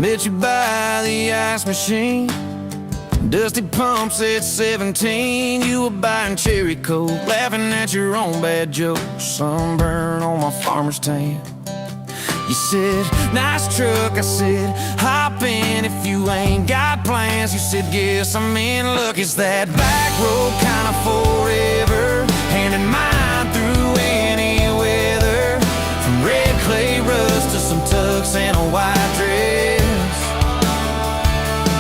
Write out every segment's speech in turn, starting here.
Met you by the ice machine, dusty pumps at 17. You were buying cherry coke, laughing at your own bad jokes. Sunburn on my farmer's tan. You said, nice truck. I said, hop in if you ain't got plans. You said, guess I'm in luck. It's that back road kind of forever, hand in mine through any weather. From red clay rust to some tux and a white dress.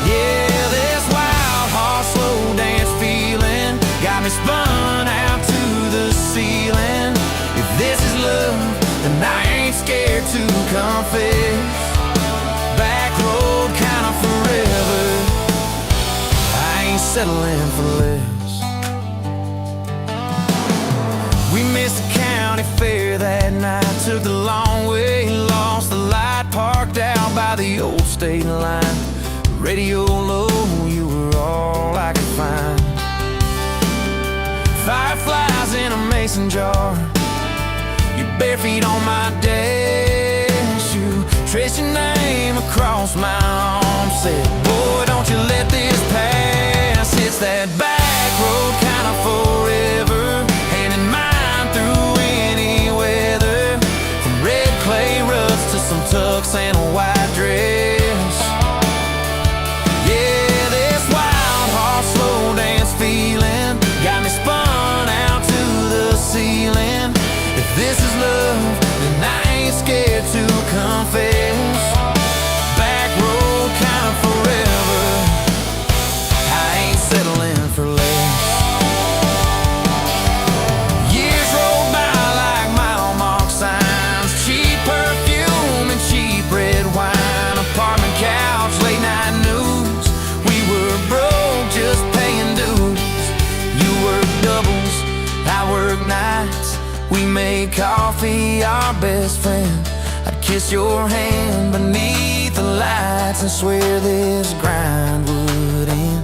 Yeah, this wild horse slow dance feeling got me spun out to the ceiling. If this is love, then I ain't scared to confess. Back road kind of forever, I ain't settling for less. We missed the county fair that night, took the long way, lost the light, parked out by the old state line. Radio low, you were all I could find. Fireflies in a mason jar, your bare feet on my dash. You traced your name across my arm, said, boy, don't you let this pass. It's that back road kind of forever, hand in mine through any weather. From red clay rust to some tux and a white dress. Yeah, this wild horse slow dance feeling got me spun out to the ceiling. If this is love, then I ain't scared to confess. Back road kind of forever, I ain't settling for less. Years roll by like mile mark signs, cheap perfume and cheap red wine, apartment couch, late night news. We were broke, just paying dues. You work doubles, I work nights. We made coffee our best friend. I'd kiss your hand beneath the lights and swear this grind would end.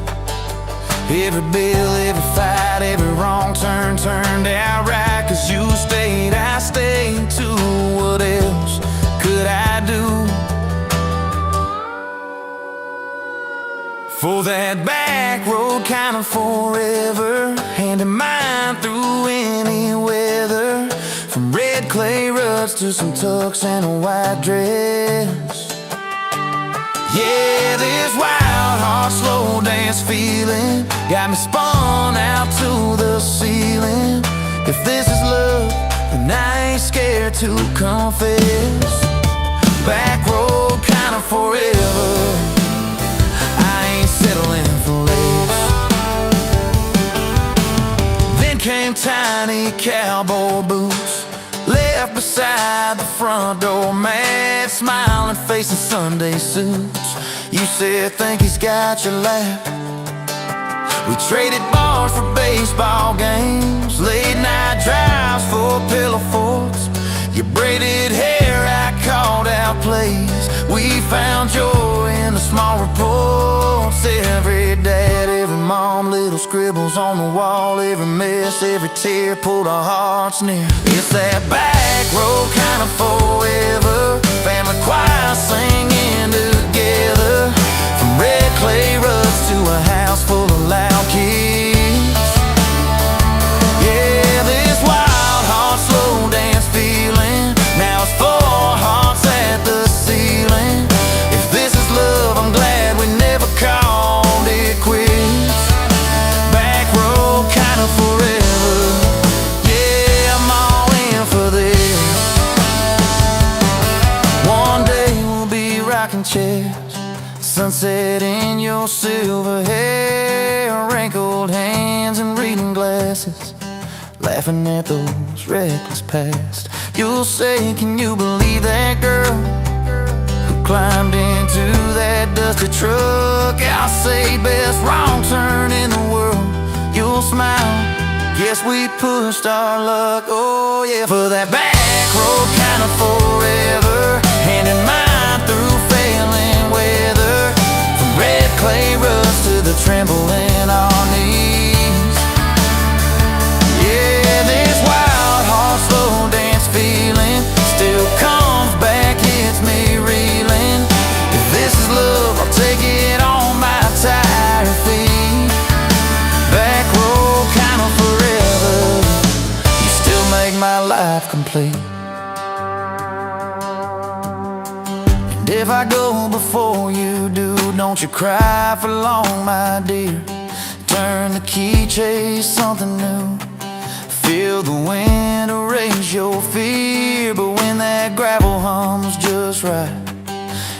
Every bill, every fight, every wrong turn turned out right. Cause you stayed, I stayed too. What else could I do? For that back road kind of forever, hand in mine through any weather. From red clay rust to some tux and a white dress. Yeah, this wild horse slow dance feeling got me spun out to the ceiling. If this is love, then I ain't scared to confess. Back road kind of forever, I ain't settling for less. Then came tiny cowboy boots, left beside the front door, mad, smiling face in Sunday suits. You said, think he's got your lap. We traded bars for baseball games, late night drives for pillow forts. Your braided hair, I called out plays. We found joy in the small reports. Every dad, every mom, little scribbles on the wall. Every mess, every tear pulled our hearts near. It's that back road kind of forever, family choir singing together. From red clay rust to a house full of loud kids. Yeah, this wild horse slow dance feeling, now it's 4 hearts at the ceiling. If this is love, I'm glad we never called it quits. Back road kind of forever, yeah, I'm all in for this. One day we'll be rocking chairs, sunset in your silver hair, wrinkled hands and reading glasses, laughing at those reckless past. You'll say, can you believe that girl who climbed into that dusty truck? I'll say, best wrong turn in the world. You'll smile, guess we pushed our luck. Oh yeah, for that back road kind of forever, hand in mine through failing weather. From red clay rust to the tremble in our knees. Yeah, this wild horse slow dance feeling still comes back, hits me reeling. If this is I go before you do. Don't you cry for long, my dear. Turn the key, chase something new. Feel the wind erase your fear. But when that gravel hums just right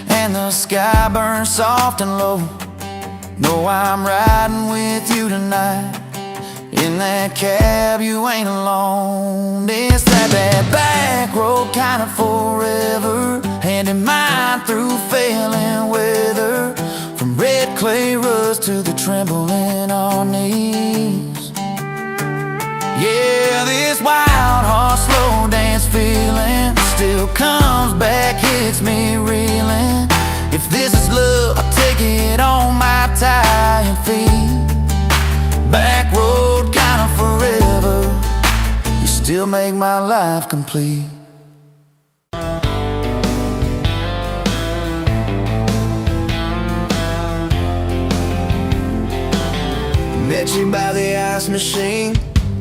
and the sky burns soft and low, know I'm riding with you tonight. In that cab you ain't alone. It's that back road kind of forever, hand in mind through failing weather. From red clay rust to the tremble in our knees. Yeah, this wild heart slow dance feeling still comes back, hits me reeling. If this is love, I'll take it on my tired feet. Back road kind of forever, you still make my life complete. Met you by the ice machine,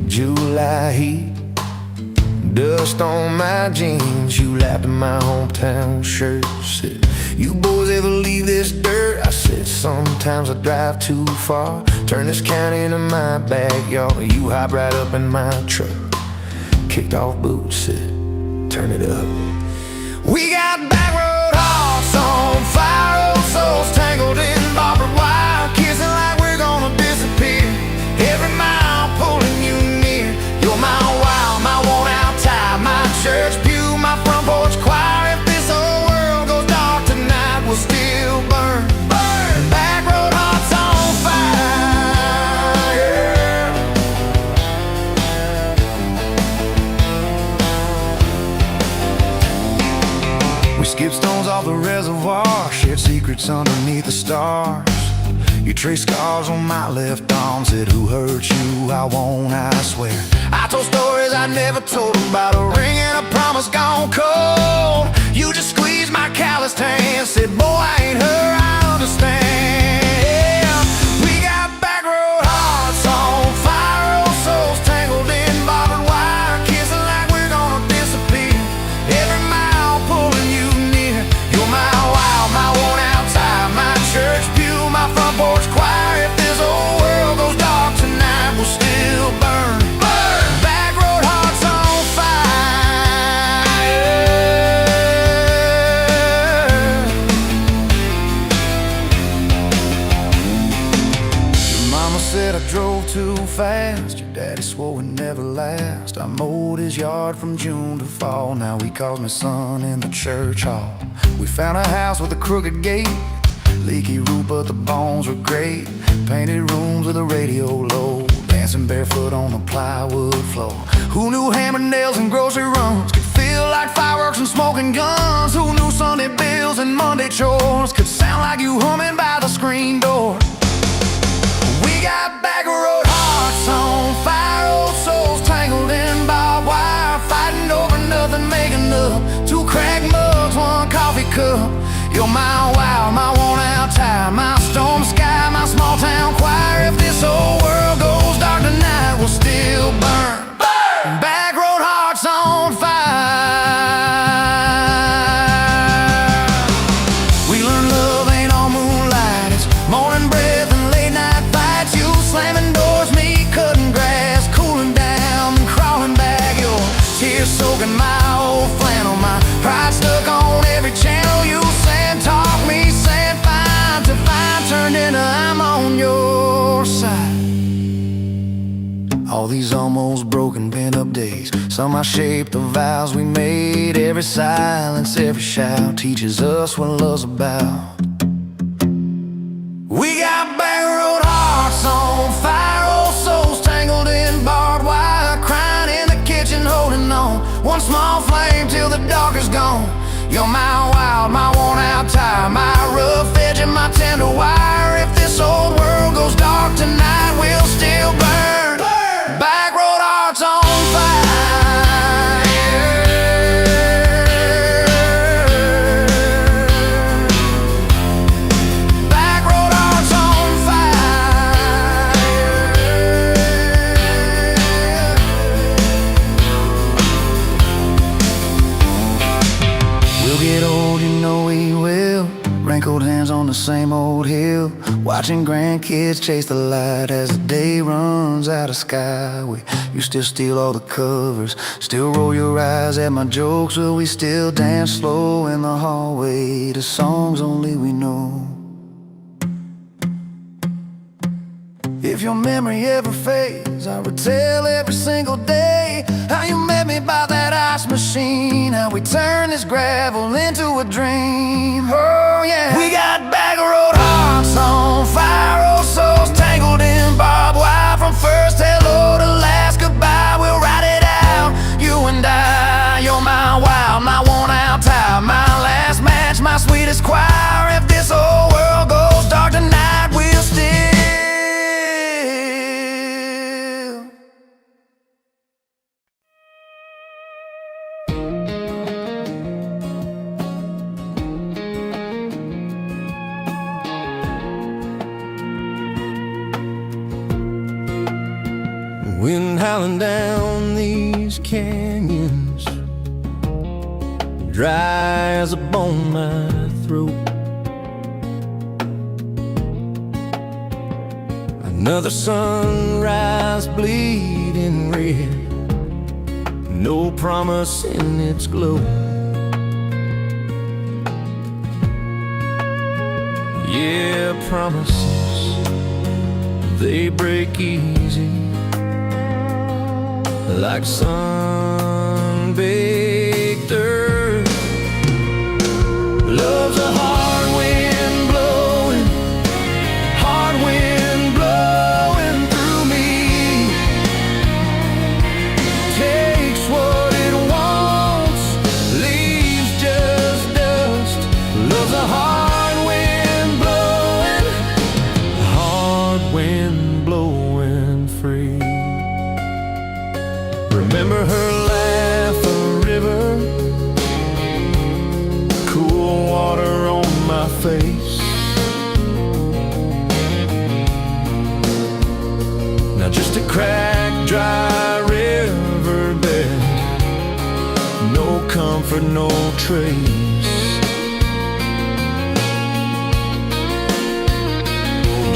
July heat, dust on my jeans. You lapped in my hometown shirt. Said, you boys ever leave this dirt? I said, sometimes I drive too far. Turn this county into my backyard. You hop right up in my truck, kicked off boots, said, turn it up. We got back road hearts on fire, old souls tangled in barbed wire, kissing like we're gonna disappear. Every mile pulling you near. You're my wild, my worn out tie, my church pew, my front porch choir. If this whole world goes dark tonight, we'll still burn. Burn! Back road hearts on fire. We skip stones off the reservoir, shared secrets underneath the stars. You trace scars on my left arm, said who hurt you, I won't, I swear. I told stories I never told about a ring and a promise gone cold. You just squeezed my calloused hand, said boy I ain't her, I understand. Yeah. We got back road hearts on fire, old souls tangled in barbed wire, kissing like we're gonna disappear. Every mile pulling you near. You're my wild, my worn out tie, my church pew, my front porch choir. If this whole world goes dark tonight, we'll still burn. Burn! Back road hearts on fire. Your mama said I drove too fast. Your daddy swore we'd never last. I mowed his yard from June to fall. Now he calls me son in the church hall. We found a house with a crooked gate, leaky roof, but the bones were great. Painted rooms with a radio low, dancing barefoot on the plywood floor. Who knew hammer nails and grocery runs could feel like fireworks and smoking guns? Who knew Sunday bills and Monday chores could sound like you humming by the screen door? We got back road hearts on fire, old souls tangled in barbed wire, fighting over nothing, making up two cracked mugs, one coffee cup. You're my wild, my worn out tie, my storm sky, my small town choir. If this whole world goes dark tonight, we'll still burn. Burn! Back road hearts on fire. We learned love ain't all moonlight, it's morning breath and late night fights. You slamming doors, me cutting grass, cooling down and crawling back. Your tears soaking my old flannel, my pride stuck on every channel. You talk me, said fine to fine, turned into I'm on your side. All these almost broken, bent up days, somehow shaped the vows we made. Every silence, every shout teaches us what love's about. We got back road hearts on fire, old souls tangled in barbed wire, crying in the kitchen, holding on, one small flame till the dark is gone. You're my wild, my worn out tie, my rough edge and my tender wire. If this old world goes dark tonight, we'll still burn. Burn! Back road hearts on fire. Back road hearts on fire. We'll get old, you know we will. Wrinkled hands on the same old hill, watching grandkids chase the light as the day runs out of skyway. You still steal all the covers, still roll your eyes at my jokes, but we still dance slow in the hallway to songs only we know. If your memory ever fades, I retell every single day how you met me by that ice machine, how we turned this gravel into a dream. Oh yeah, we got back road hearts on fire, old souls tangled in barbed wire. From first hello to last goodbye, we'll ride it out, you and I. You're my wild, my worn out tire, my last match, my sweetest choir. If this whole world goes dark tonight, we'll still wind howling down these canyons, dry as a bone my throat. Another sunrise bleeding red, no promise in its glow. Yeah, promises, they break easy, like sun-baked earth. Love's a hard wind blowing, hard wind blowing through me. Takes what it wants, leaves just dust. Love's a hard wind blowing, hard wind blowing free. Remember her laugh, a river, cool water on my face. Now just a cracked, dry riverbed, no comfort, no trace.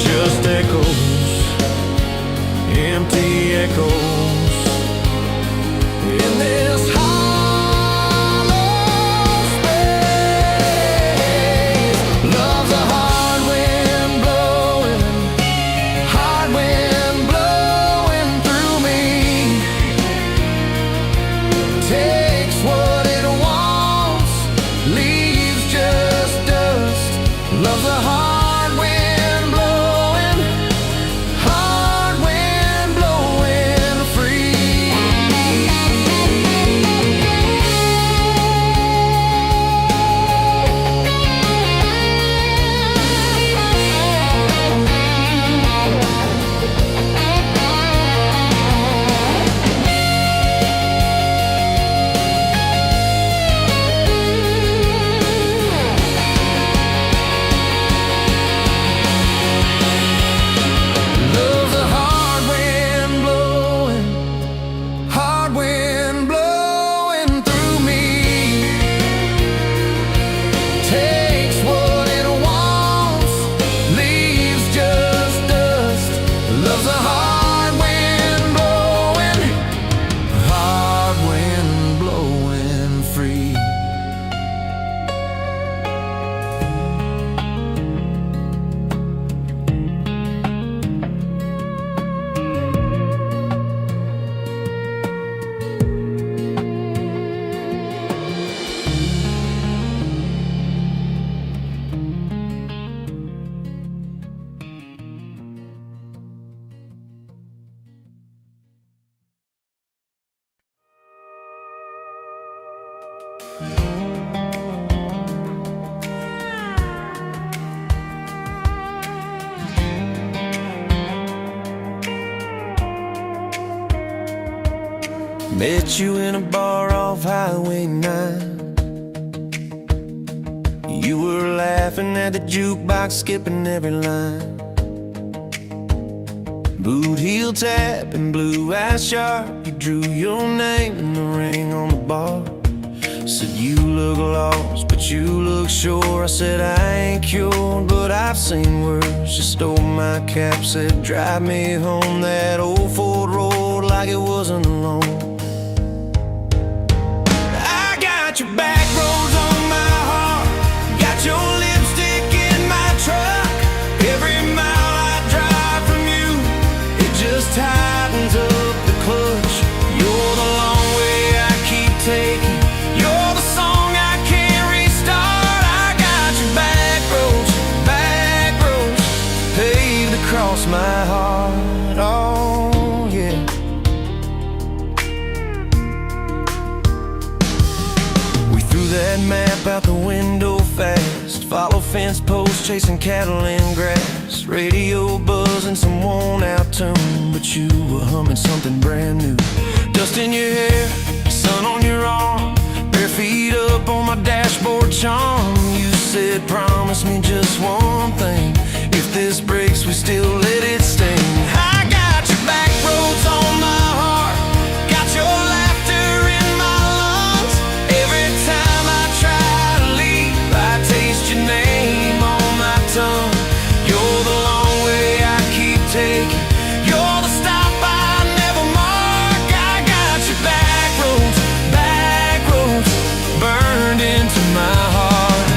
Just echoes, empty echoes in this hollow space. Love's a hard wind blowing, hard wind blowing through me. Takes what it wants, leaves just dust. Love's a hard wind blowing, hard wind blowing free. Love's a hard wind blowing, hard wind blowing through me. Takes what it wants, leaves just dust. Love's a hard wind blowing free. Met you in a bar off Highway 9. You were laughing at the jukebox, skipping every line. Boot heel tap and blue eyes sharp, you drew your name in the ring on the bar. Said you look lost, but you look sure. I said I ain't cured, but I've seen worse. You stole my cap, said drive me home that old Ford road like it wasn't alone. I got your back roads on my heart, got your lipstick in my truck. Every mile I drive from you, it just tightens up the clutch. You're the long way I keep taking, you're the song I can't restart. I got your back roads paved across my heart. Oh yeah. We threw that map out the window fast, follow fence posts, chasing cattle in grass, radio buzzing some worn out tune, but you were humming something brand new. Dust in your hair, sun on your arm, bare feet up on my dashboard charm. You said promise me just one thing, if this breaks we still let it sting. I got your back roads on my heart, got your laughter in my lungs. Every time I try to leave, I taste your name on my tongue. You're the long way I keep taking, you're the stop I never mark. I got your back roads burned into my heart.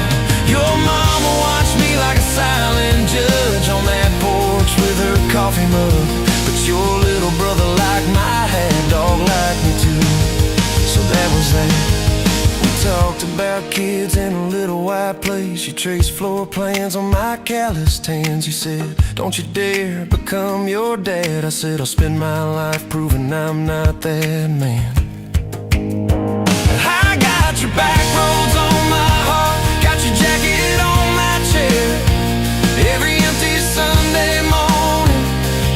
Your mama watched me like a silent judge on that porch with her coffee mug, but your little brother liked my hat, dog liked me too. So that was that. We talked about kids in a little white place. You traced floor plans on my calloused hands. You said, don't you dare become your dad. I said, I'll spend my life proving I'm not that man. I got your back roads on my heart, got your jacket on my chair. Every empty Sunday morning,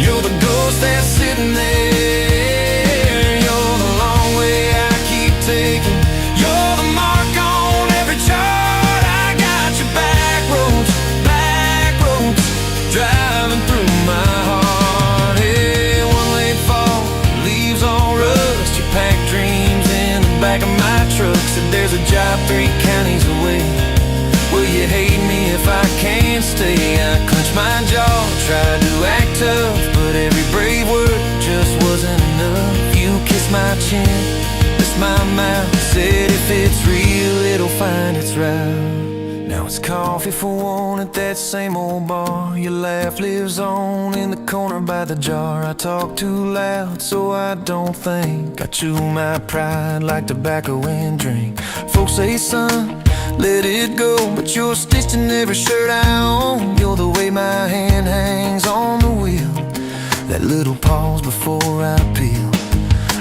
you're the ghost that's sitting there. You're the long way I keep taking, you're the mark on every chart. I got your back roads driving through my heart. Hey, one late fall, leaves all rust. You pack dreams in the back of my truck. Said there's a job 3 counties away. Will you hate me if I can't stay? I clenched my jaw, tried to act tough, but every brave word just wasn't enough. You kissed my chin, missed my mouth, said if it's real, it'll find its route. Now it's coffee for one at that same old bar. Your laugh lives on in the corner by the jar. I talk too loud, so I don't think. I chew my pride like tobacco and drink. Folks say, son, let it go, but you're stitched in every shirt I own. You're the way my hand hangs on the wheel, that little pause before I peel.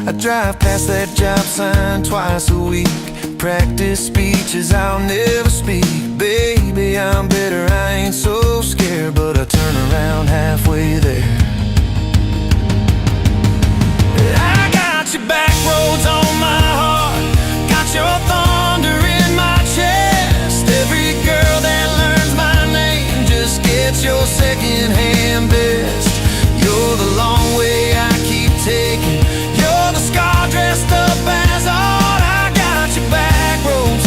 I drive past that job sign twice a week, practice speeches I'll never speak. Baby, I'm better, I ain't so scared, but I turn around halfway there. I got your back roads on my heart, got your thunder in my chest. Every girl that learns my name just gets your second-hand best. You're the long way I keep taking, you're the scar dressed up as art. I got your back roads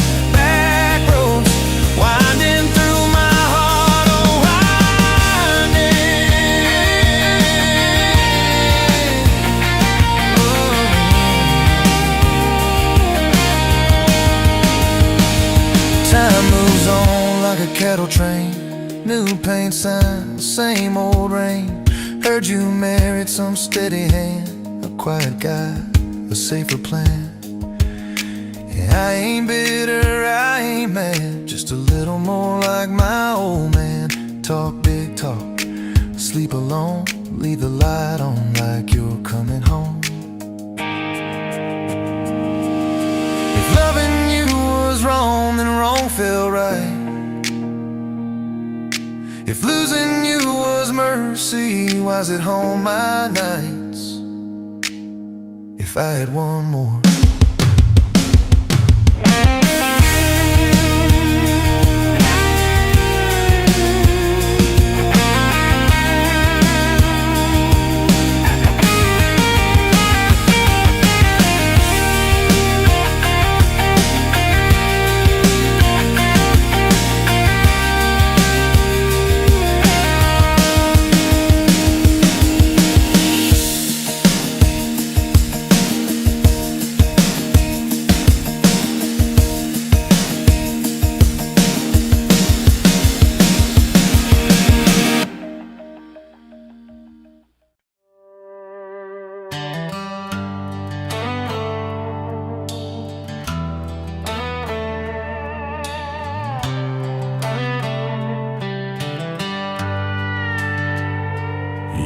winding through my heart. Oh, winding. Time moves on like a cattle train, new paint sign, same old rain. Heard you married some steady hand, a quiet guy, a safer plan. Yeah, I ain't bitter, I ain't mad, just a little more like my old man. Talk big talk, sleep alone, leave the light on like you're coming home. If loving you was wrong, then wrong felt right. If losing you was mercy, why's it home my nights? If I had one more.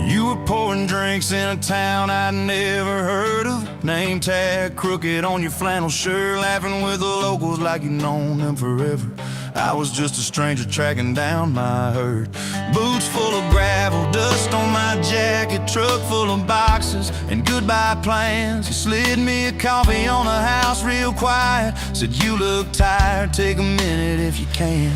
You were pouring drinks in a town I'd never heard of. Name tag crooked on your flannel shirt, laughing with the locals like you'd known them forever. I was just a stranger tracking down my herd. Boots full of gravel, dust on my jacket, truck full of boxes and goodbye plans. You slid me a coffee on the house real quiet, said you look tired, take a minute if you can.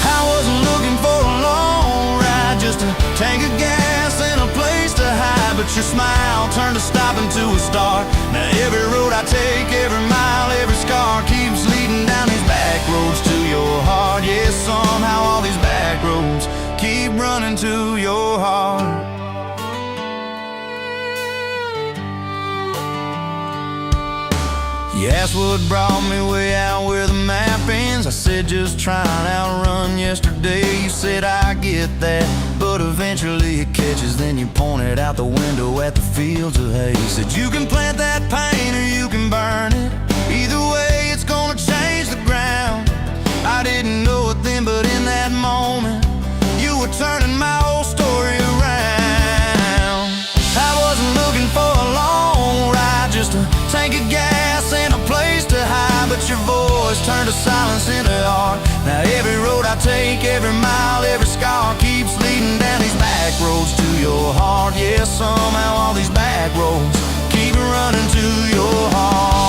I wasn't looking for a long ride, just a tank of gas and a place to hide. But your smile turned a stop into a start. Now every road I take, every mile, every scar keeps leading down these back roads to your heart. Yeah, somehow all these back roads keep running to your heart. You asked what brought me way out where the map ends. I said just trying to outrun yesterday. You said I get that, but eventually it catches. Then you pointed out the window at the fields of hay. You said you can plant that pain or you can burn it. Either way it's gonna change the ground. I didn't know it then, but in that moment you were turning my whole story around. I wasn't looking for a long ride, just a tank of gas and a place to hide. But your voice turned to silence into art. Now every road I take, every mile, every scar keeps leading down these back roads to your heart. Yeah, somehow all these back roads keep running to your heart.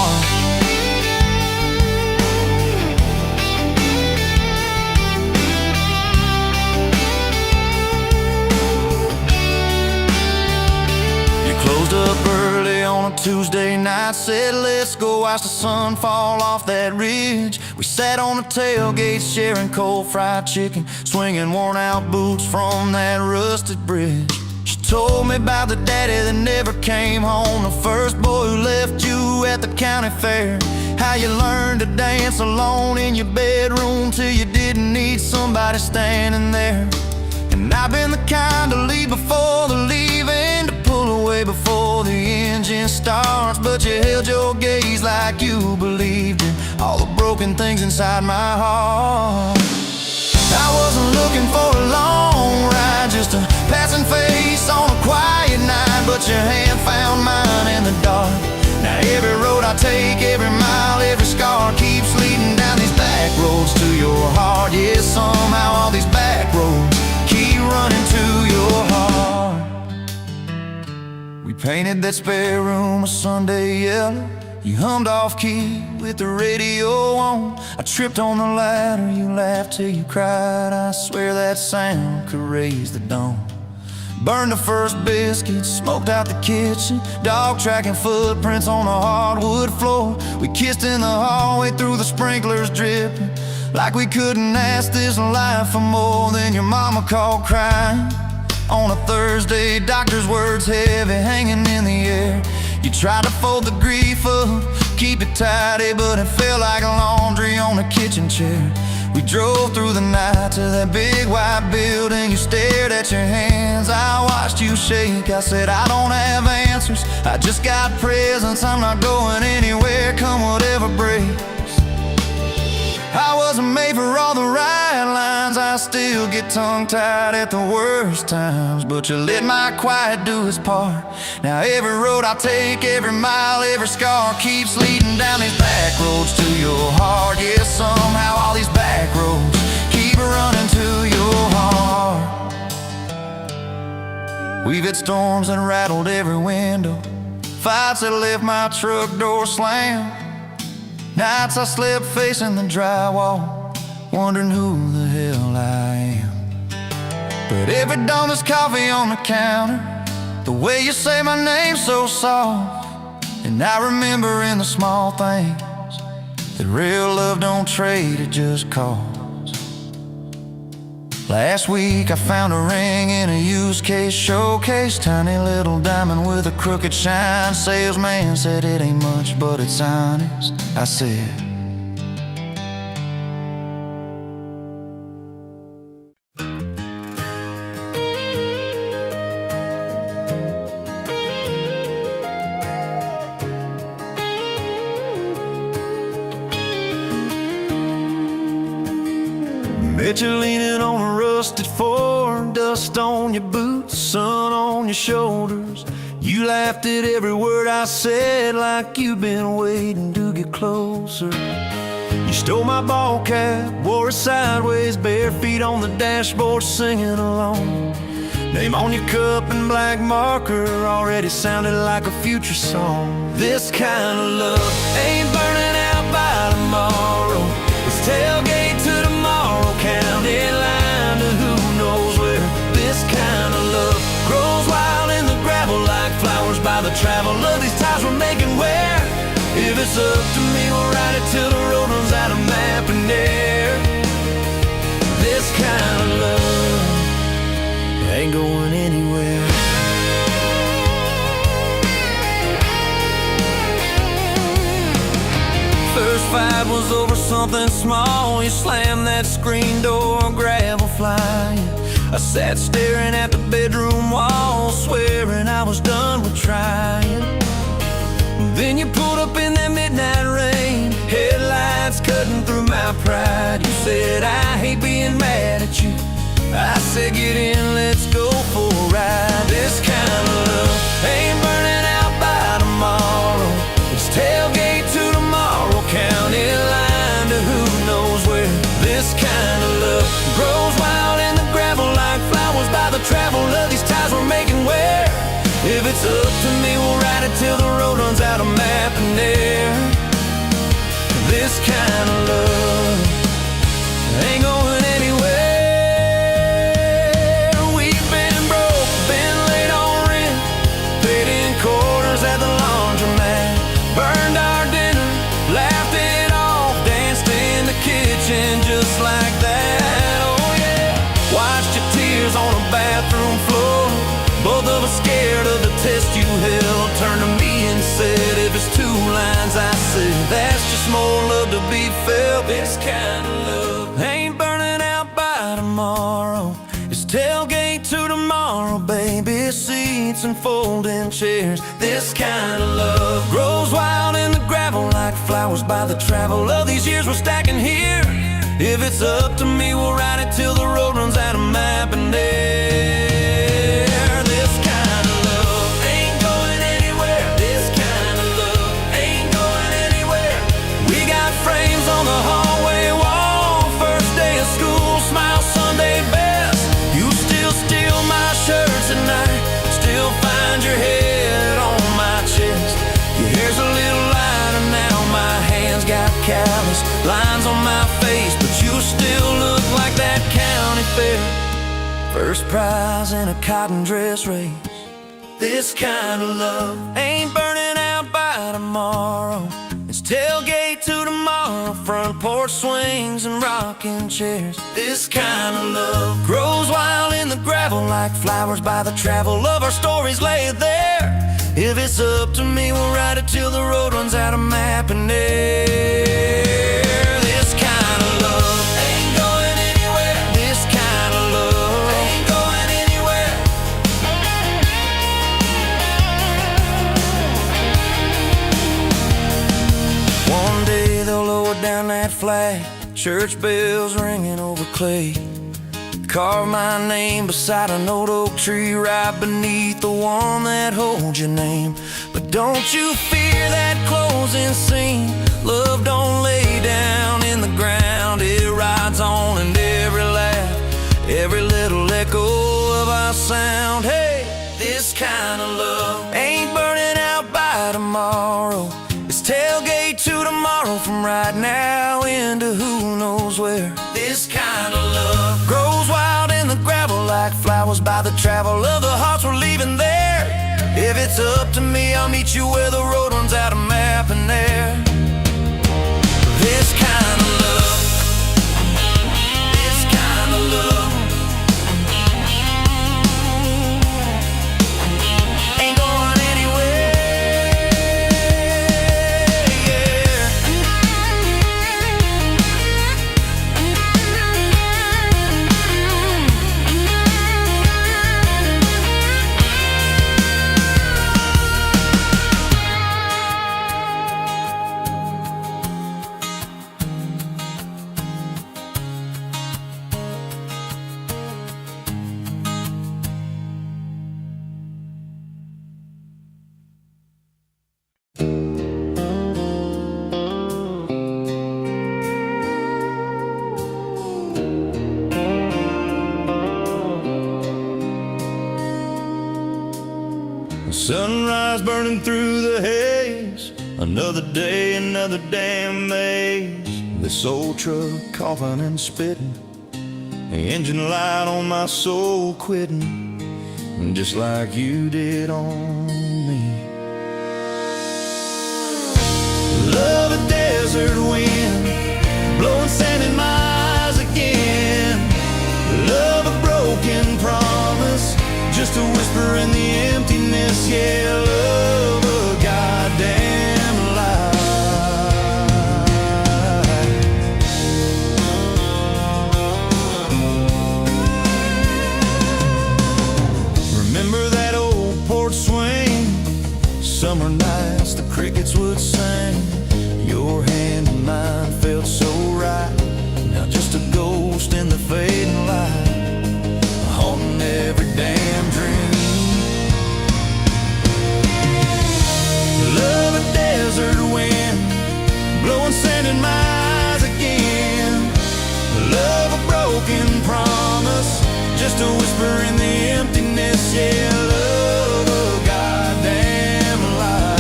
Closed up early on a Tuesday night, said let's go watch the sun fall off that ridge. We sat on the tailgate sharing cold fried chicken, swinging worn out boots from that rusted bridge. She told me about the daddy that never came home, the first boy who left you at the county fair. How you learned to dance alone in your bedroom till you didn't need somebody standing there. And I've been the kind to leave before the leaving, to pull away before the engine starts. But you held your gaze like you believed in all the broken things inside my heart. I wasn't looking for a long ride, just a passing face on a quiet night. But your hand found mine in the dark. Now every road I take, every mile, every scar keeps leading down these back roads to your heart. Yeah, somehow all these back roads keep running to your heart. We painted that spare room a Sunday yellow. You hummed off key with the radio on. I tripped on the ladder, you laughed till you cried. I swear that sound could raise the dawn. Burned the first biscuit, smoked out the kitchen, dog tracking footprints on the hardwood floor. We kissed in the hallway through the sprinklers dripping, like we couldn't ask this life for more. Than your mama called crying on a Thursday, doctor's words heavy hanging in the air. You tried to fold the grief up, keep it tidy, but it felt like laundry on a kitchen chair. We drove through the night to that big white building. You stared at your hands, I watched you shake. I said I don't have answers, I just got presents. I'm not going anywhere, come whatever breaks. I wasn't made for all the right lines, I still get tongue-tied at the worst times. But you let my quiet do its part. Now every road I take, every mile, every scar keeps leading down these back roads to your heart. Yeah, somehow all these back roads keep running to your heart. We've had storms that rattled every window, fights that left my truck door slammed. Nights I slept facing the drywall, wondering who the hell I am. But every dawn there's coffee on the counter, the way you say my name so soft. And I remember in the small things that real love don't trade, it just costs. Last week I found a ring in a used case showcase, tiny little diamond with a crooked shine. Salesman said it ain't much, but it's honest. I said, bet you're leaning on a rusted Ford, dust on your boots, sun on your shoulders. You laughed at every word I said, like you've been waiting to get closer. You stole my ball cap, wore it sideways, bare feet on the dashboard, singing along. Name on your cup in black marker already sounded like a future song. This kind of love ain't burning out by tomorrow. It's tailgate to tomorrow, county line to who knows where. This kind of love grows wild in the gravel like flowers by the travel of these ties we're making where. If it's up to me, we'll ride it till the road runs out of map and air. This kind of love ain't going anywhere. First fight was over something small. You slammed that screen door, gravel flying. I sat staring at the bedroom wall, swearing I was done with trying. Then you pulled up in that midnight rain, headlights cutting through my pride. You said, I hate being mad at you. I said, get in, let's go for a ride. This kind of love ain't burning out by tomorrow. It's tailgate to tomorrow, county line to who knows where. This kind of love grows wild in the gravel like flowers by the travel of these ties we're making where. If it's up to me, we'll ride it till the road runs out of map and air. This kind of love ain't going anywhere. We've been broke, been late on rent, paid in quarters at the laundromat, burned our dinner, laughed it off, danced in the kitchen just like that. Oh yeah, watched your tears on a bathroom floor. Both of us scared of the test you held. Turned to me and said, if it's two lines I said, that's just more love to be felt. This kind of love ain't burning out by tomorrow. It's tailgate to tomorrow, baby seats and folding chairs. This kind of love grows wild in the gravel like flowers by the travel of these years we're stacking here. If it's up to me, we'll ride it till the road runs out of map and air. On the hallway wall, first day of school, smile Sunday best. You still steal my shirts at night, still find your head on my chest. Your hair's a little lighter now, my hands got callous lines on my face, but you still look like that county fair. First prize in a cotton dress race. This kind of love ain't burning out by tomorrow. It's tailgate to tomorrow, front porch swings and rocking chairs. This kind of love grows wild in the gravel like flowers by the travel of our stories laid there. If it's up to me, we'll ride it till the road runs out of map and air. This kind of love ain't going anywhere. This kind of love ain't going anywhere. One day they'll lower down that flag, church bells ringing over clay. Carve my name beside an old oak tree right beneath the one that holds your name. But don't you fear that closing scene. Love don't lay down in the ground. It rides on in every laugh, every little echo of our sound. Hey, this kind of love ain't burning out by tomorrow. It's tailgate to tomorrow, from right now into who knows where. This kind of love grows wild in the gravel like flowers by the travel of the hearts we're leaving there. If it's up to me, I'll meet you where the road runs out of map and air. This kind of love, this kind of love ain't going anywhere. Sunrise burning through the haze. Another day, another damn maze. This old truck coughing and spitting, the engine light on my soul quitting, just like you did on me. Love a desert wind, blowing sand in my eyes again. Love a broken promise, just a whisper in the emptiness. Yeah, love a goddamn lie. Remember that old porch swing? Summer nights the crickets would sing. Your hand in mine felt so right. Now just a ghost in the fading light, haunting every damn dream. Love a desert wind, blowing sand in my eyes again. Love a broken promise, just a whisper in the emptiness. Yeah, love a goddamn lie.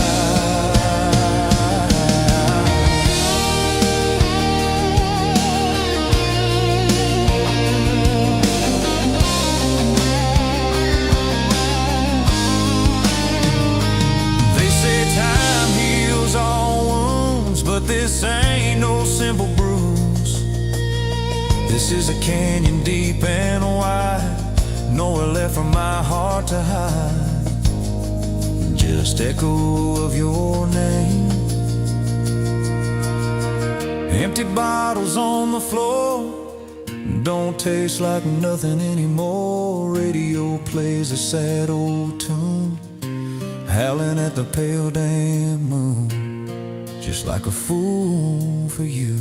But this ain't no simple bruise. This is a canyon deep and wide, nowhere left for my heart to hide. Just echo of your name. Empty bottles on the floor, don't taste like nothing anymore. Radio plays a sad old tune, howling at the pale damn moon, just like a fool for you.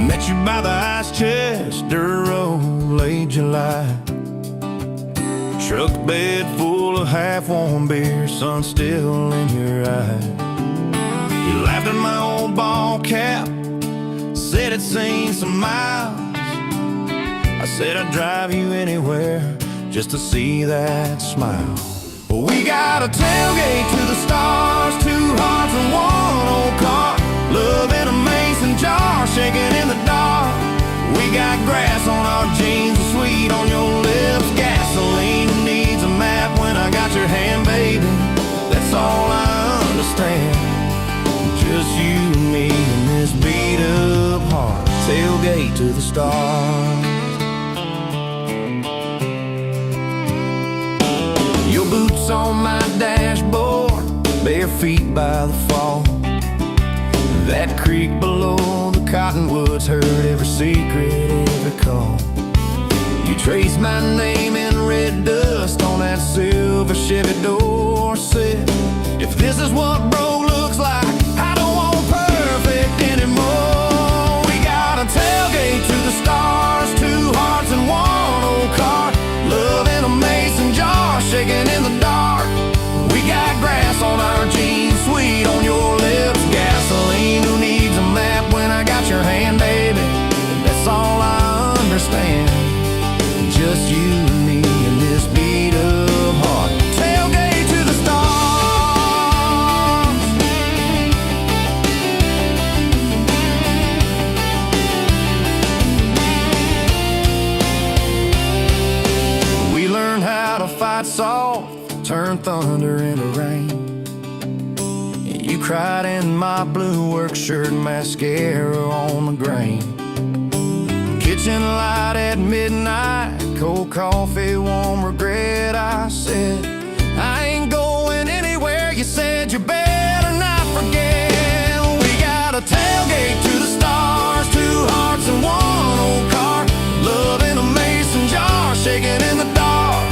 Met you by the ice chest, dirt road, late July. Truck bed full of half-warm beer, sun still in your eye. You laughed at my old ball cap, said it's seen some miles. I said I'd drive you anywhere just to see that smile. We got a tailgate to the stars, two hearts and one old car. Love in a mason jar, shaking in the dark. We got grass on our jeans, sweet on your lips. Gasoline needs a map when I got your hand, baby. That's all I understand. Just you and me and this beat up heart. Tailgate to the stars. Your boots on my dashboard, bare feet by the fall. That creek below the cottonwoods heard every secret, every call. You traced my name in red dust on that silver Chevy Dorset. If this is what broke looks like, I don't want perfect anymore. We got a tailgate to the stars, two hearts and one old car. Love in a mason jar, shaking in the dark. We got grass on our jeans, sweet on your lips. Gasoline, who needs a map when I got your hand, baby? That's all I understand. Just you and me and this beat up heart. Tailgate to the stars. We learned how to fight soft, turn thunder into rain. You cried in my blue work shirt, mascara on the grain. kitchen light at midnight, cold coffee, warm regret. I said, I ain't going anywhere. You said you better not forget. We got a tailgate to the stars, two hearts and one old car, love in a mason jar, shaking in the dark.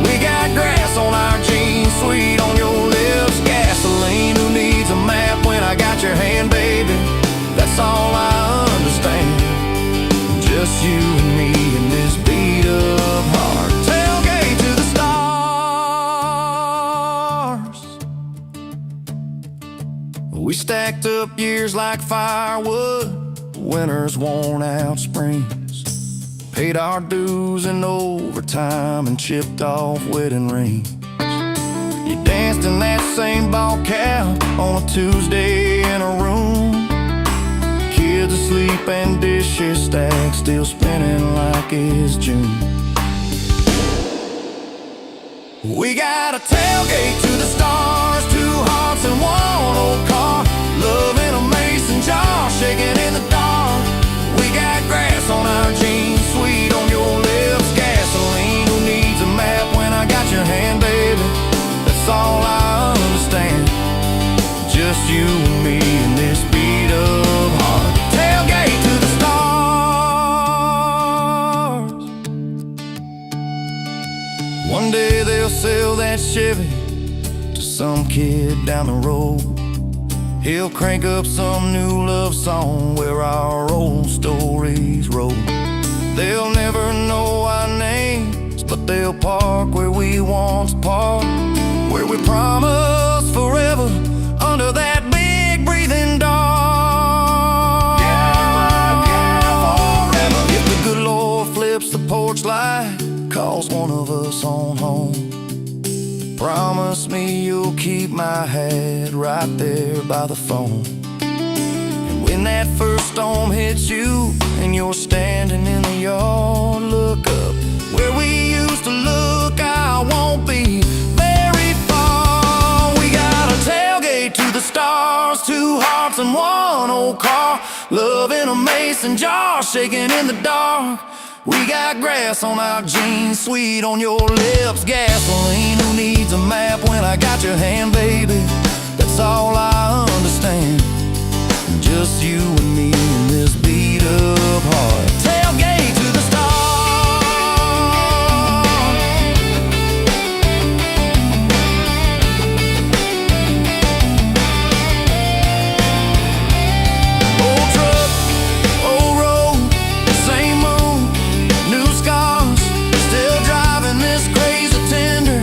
We got grass on our jeans, sweet on your lips, gasoline. Who needs a map when I got your hand, baby? That's all I understand. Just you and me in this beat up heart. Tailgate to the stars. We stacked up years like firewood, winters worn out springs. Paid our dues in overtime and chipped off wedding rings. You danced in that same ball cap on a Tuesday in a room. Kids asleep and dishes stacked, still spinning like it's June. We got a tailgate to the stars, two hearts and one old car, love in a mason jar, shaking in the dark. We got grass on our jeans, sweet on your lips, gasoline. Who needs a map when I got your hand, baby? That's all I understand. Just you and me in this beat up heart. Tailgate to the stars. One day they'll sell that Chevy to some kid down the road. He'll crank up some new love song where our old stories roll. They'll never know our names, but they'll park where we once parked, where we promised forever under that big breathing dog. Yeah, forever. If the good Lord flips the porch light, calls one of us on home, promise me you'll keep my hat right there by the phone. And when that first storm hits you and you're standing in the yard, look up where we used to look. I won't be very far. We got a tailgate to the stars, two hearts and one old car, love in a mason jar, shaking in the dark. We got grass on our jeans, sweet on your lips, gasoline. Who needs a map when I got your hand, baby? That's all I understand. Just you and me in this beat up heart. Tailgate to the stars. Old truck, old road, same moon, new scars, still driving this crazy tender,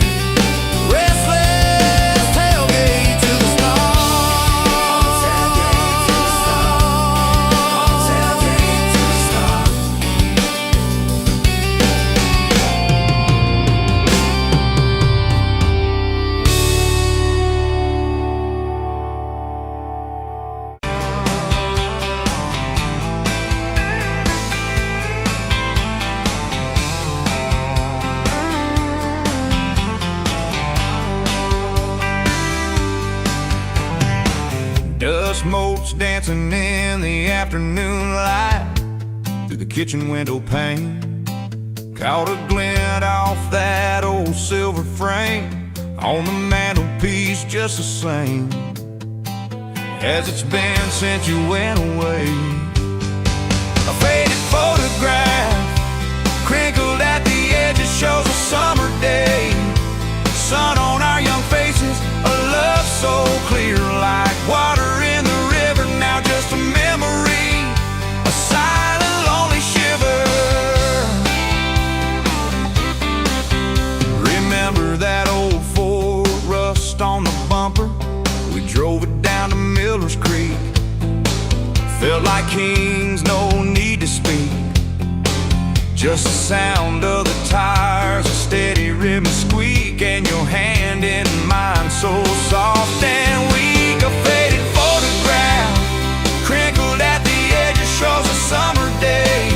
restless. Tailgate to the stars. Tailgate to the stars. Dust motes dancing in the afternoon light through the kitchen window pane. Caught a glint off that old silver frame on the mantelpiece, just the same as it's been since you went away. A faded photograph crinkled at the edges shows a summer day. Sun on our young faces, a love so clear like water in the river. Now just a memory, a silent lonely shiver. Remember that old Ford, rust on the bumper? We drove it down to Miller's Creek. Felt like kings, no need to speak. Just the sound of the tires, a steady rhythm squeak, and your hand in mine so soft and weak. A faded photograph crinkled at the edges shows a summer day.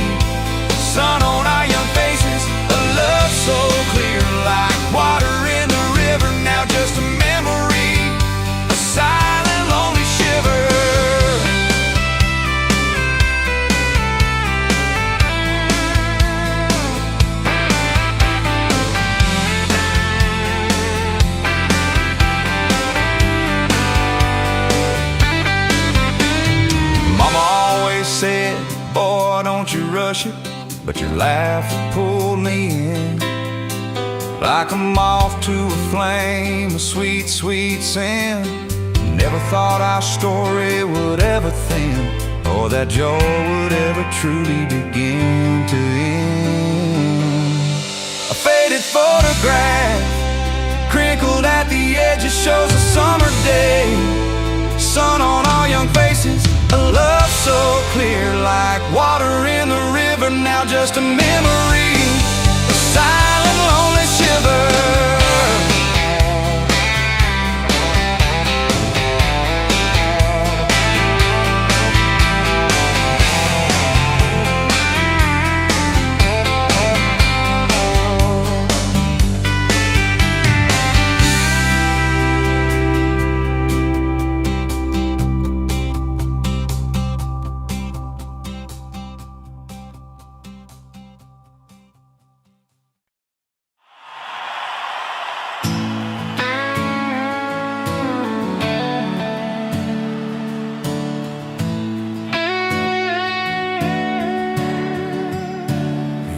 Sun on our young faces, a love so clear like water in the river. Now just a memory, a silent lonely shiver. you rush it, but your laughter pulled me in. Like a moth to a flame, a sweet, sweet sin. Never thought our story would ever thin, or that joy would ever truly begin to end. A faded photograph, crinkled at the edges, shows a summer day. Sun on our young faces, a love so clear, like water in the river, now just a memory, a silent, lonely shiver.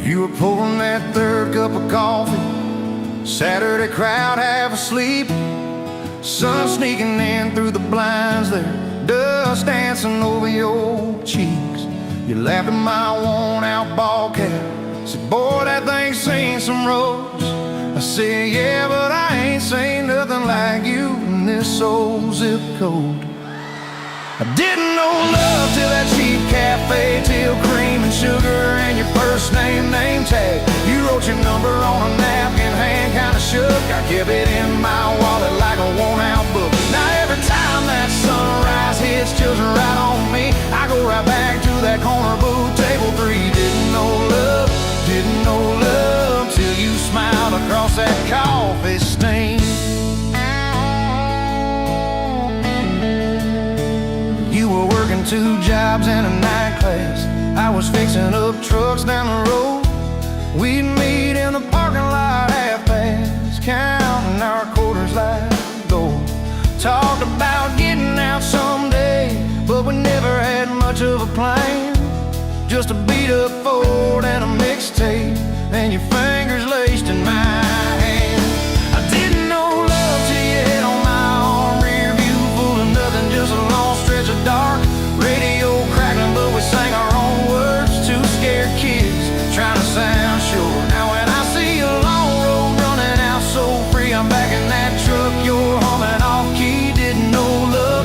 You were pouring that third cup of coffee, Saturday crowd half asleep, sun sneaking in through the blinds there, dust dancing over your cheeks. You laughed at my worn-out ball cap, said, boy, that thing's seen some roads. I said, yeah, but I ain't seen nothing like you in this old zip code. I didn't know love till that cheap cafe, till cream and sugar and your first name tag. You wrote your number on a napkin, hand kinda shook. I kept it in my wallet like a worn-out book. Now every time that sunrise hits, chills are right on me. I go right back to that corner booth, table 3. Didn't know love till you smiled across that coffee stain. You were working 2 jobs and a night class. I was fixing up trucks down the road. We'd meet in the parking lot half-past, counting our quarters like gold. Talked about getting out someday, but we never had much of a plan. Just a beat-up Ford and a mixtape, and your fingers laced in my hand. I didn't know love till you hit on my arm, rear view full of nothing, just a long stretch of dark. Radio crackling, but we sang our own words. 2 scared kids trying to sound sure. Now when I see a long road running out so free, I'm back in that truck, you're humming off key. Didn't know love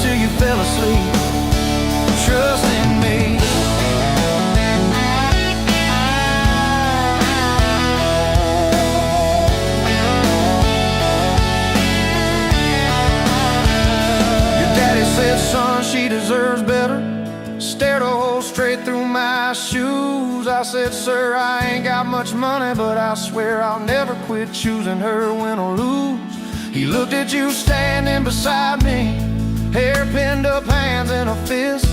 till you fell asleep, trust in me. Said, son, she deserves better. Stared a hole straight through my shoes. I said, sir, I ain't got much money, but I swear I'll never quit choosing her, win or lose. He looked at you standing beside me, hair pinned up, hands in a fist.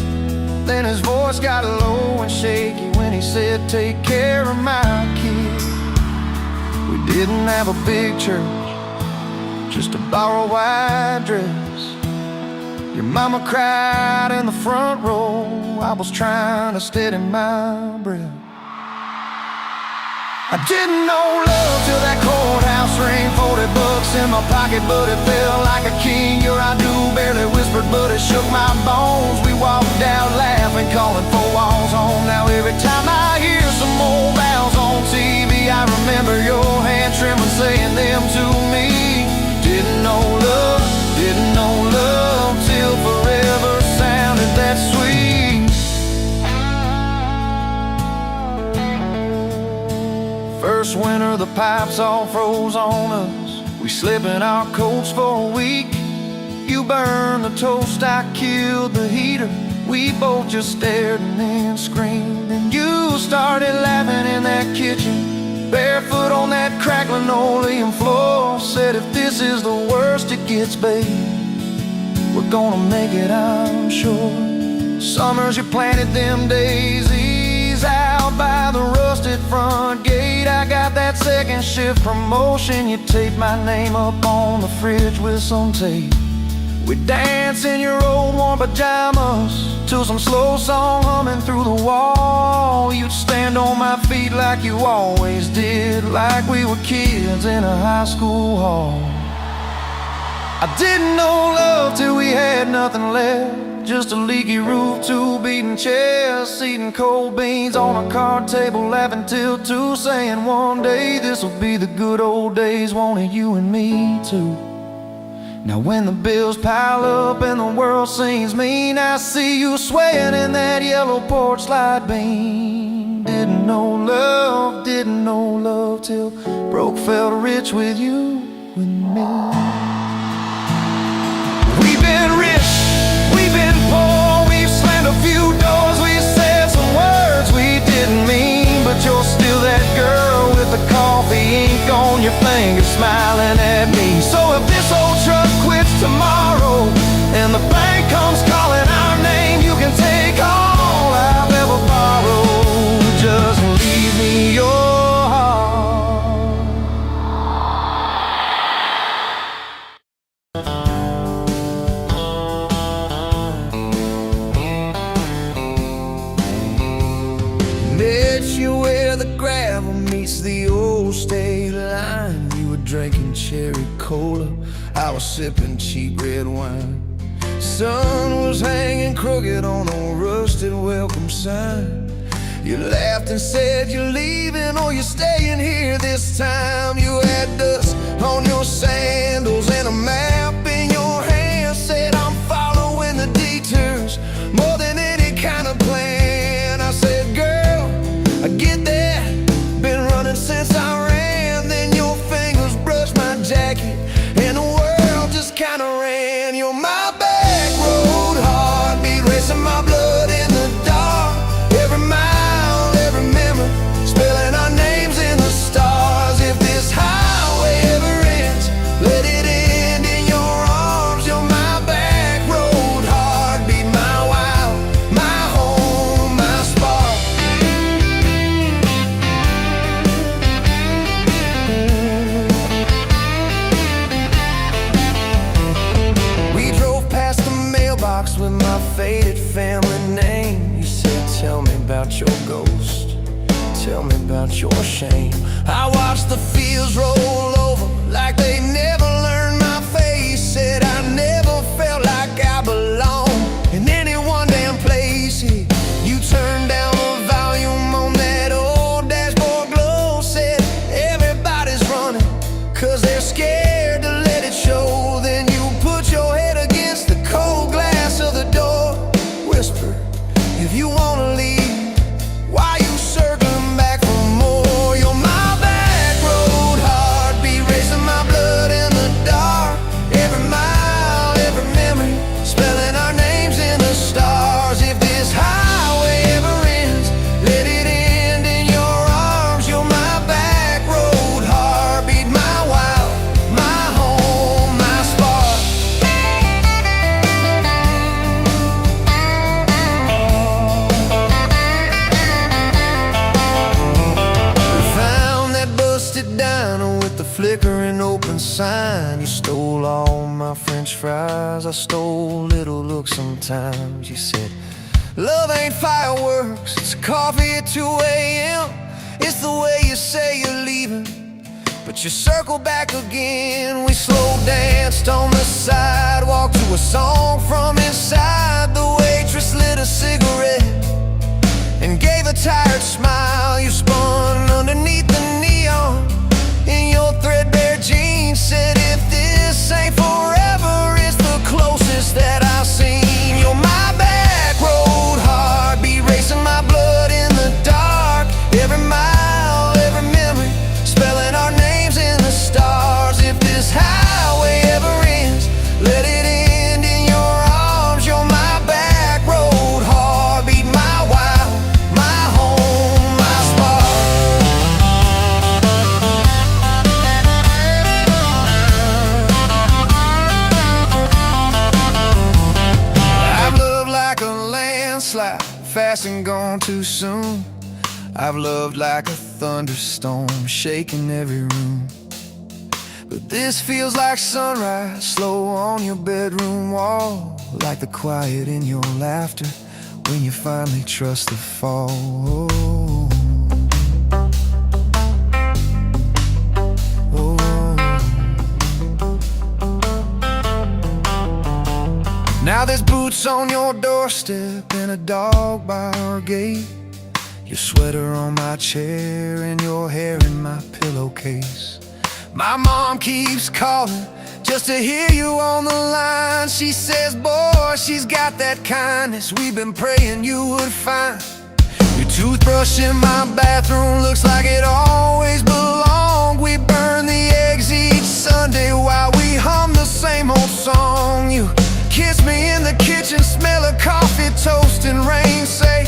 Then his voice got low and shaky when he said, take care of my kid. We didn't have a big church, just a borrowed white dress. Your mama cried in the front row. I was trying to steady my breath. I didn't know love till that courthouse ring. 40 bucks in my pocket, but it felt like a king. Your I do barely whispered, but it shook my bones. We walked out laughing, calling 4 walls home. Now every time I hear some old vows on TV, I remember your hand trembling, saying them to me. Didn't know love till forever sounded that sweet. First winter, the pipes all froze on us. We slept in our coats for a week. You burned the toast, I killed the heater. We both just stared and then screamed. And you started laughing in that kitchen, barefoot on that cracked linoleum floor. Said, if this is the worst it gets, babe, we're gonna make it, I'm sure. Summers you planted them daisies out by the rusted front gate. I got that second shift promotion. You taped my name up on the fridge with some tape. We'd dance in your old warm pajamas to some slow song humming through the wall. You'd stand on my feet like you always did, like we were kids in a high school hall. I didn't know love till we had nothing left, just a leaky roof, two beating chests, eating cold beans on a card table, laughing till two, saying one day this'll be the good old days, wanted you and me too. Now when the bills pile up and the world seems mean, I see you swaying in that yellow porch light beam. Didn't know love till broke felt rich with you and me. We've been rich, we've been poor, we've slammed a few doors, we said some words we didn't mean, but you're still that girl with the coffee ink on your finger smiling at me. So if this old truck quits tomorrow and the bank comes calling our name, you can take all I've ever borrowed, just leave me your heart. Met you where the gravel meets the old state line. You were drinking cherry cola, I was sipping cheap red wine. Sun was hanging crooked on a rusted welcome sign. You laughed and said you're leaving or you're staying here this time. You had dust on your sandals and a map in your hand, said I'm following the detours more than any kind of plan. I said, girl, I get that, been running since I ran. Then your fingers brushed my jacket and the world just kinda ran. You're my back road heartbeat, racing my blood in the dark. Every mile, every memory, spelling our names in the stars. If this highway ever ends, let it end in your arms. You're my back road heartbeat, my wild, my home, my spark. We drove past the mailbox with my faded family name. You said, tell me about your ghost, tell me about your shame. I watched the fields roll over like they never learned my face. Said I never felt like I belonged in any one damn place. You turned down the volume on that old dashboard glow. Said everybody's running 'cause they're scared to let it show. Then you put your head against the cold glass of the door, whisper, if you wanna leave, why you circling back for more? You're my back road heartbeat, racing my blood in the dark. Every mile, every memory, spelling our names in the stars. If this highway ever ends, let it end in your arms. You're my back road heartbeat, my wild, my home, my spark. We found that busted diner with the flickering open sign. You stole all my French fries, I stole little looks sometimes. You said, love ain't fireworks, it's coffee at 2 a.m. It's the way you say you're leaving, but you circle back again. We slow danced on the sidewalk to a song from inside. The waitress lit a cigarette and gave a tired smile. You spun underneath the neon in your threadbare jeans. Said if this ain't forever, it's the closest that I've seen. You're my back road heartbeat, racing my blood in the dark. Every mile, every memory, spelling our names in the stars. If this highway ever ends, let it end in your arms. You're my back road heartbeat, my wild, my home, my spark. I've loved like a landslide, fast and gone too soon. I've loved like a thunderstorm, shaking every room. But this feels like sunrise, slow on your bedroom wall, like the quiet in your laughter when you finally trust the fall. Now there's boots on your doorstep and a dog by our gate, your sweater on my chair and your hair in my pillowcase. My mom keeps calling just to hear you on the line. She says, boy, she's got that kindness we've been praying you would find. Your toothbrush in my bathroom looks like it always belonged. We burn the eggs each Sunday while we hum the same old song. You kiss me in the kitchen, smell of coffee, toast, and rain. Say,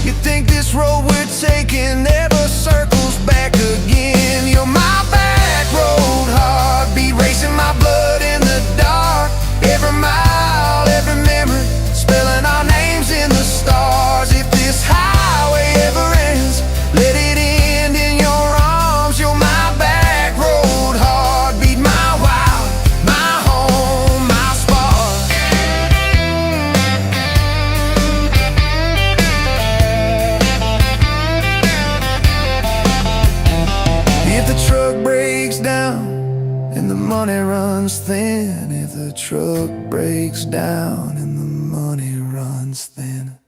you think this road we're taking never circles back again. You're my back road heartbeat, racing my blood in the dark. Every mile, every memory, spelling our names in the stars. If this highway ever ends, let it end in your arms. You're my back road heartbeat, my wild, my home, my spark. If the truck breaks down and the money runs thin, if the truck breaks down and the money runs thin.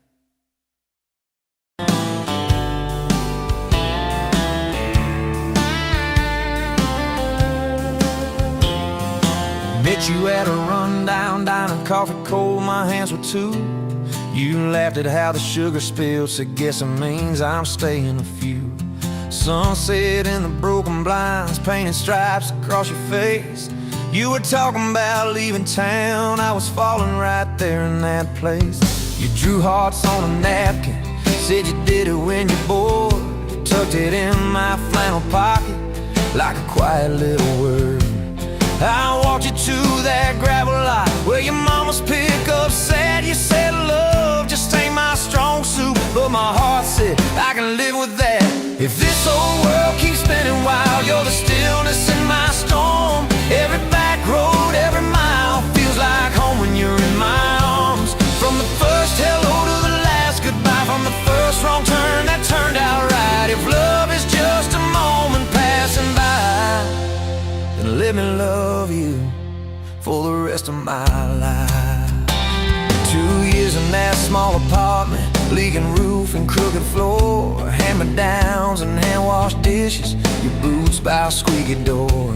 Met you at a rundown diner, coffee cold, my hands were two. You laughed at how the sugar spilled, said guess it means I'm staying a few. Sunset in the broken blinds, painted stripes across your face. You were talking about leaving town, I was falling right there in that place. You drew hearts on a napkin, said you did it when you're bored. You tucked it in my flannel pocket like a quiet little word. I walked you to that gravel lot where your mama's pickup sat. You said love just ain't my strong suit, but my heart said I can live with that. If this old world keeps spinning wild, you're the stillness in my storm. Every back road, every mile feels like home when you're in my arms. From the first hello to the last goodbye, from the first wrong turn that turned out right. If love is just a moment passing by, then let me love you for the rest of my life. 2 years in that small apartment, leaking roof and crooked floor, hand-me-downs and hand-washed dishes, your boots by a squeaky door.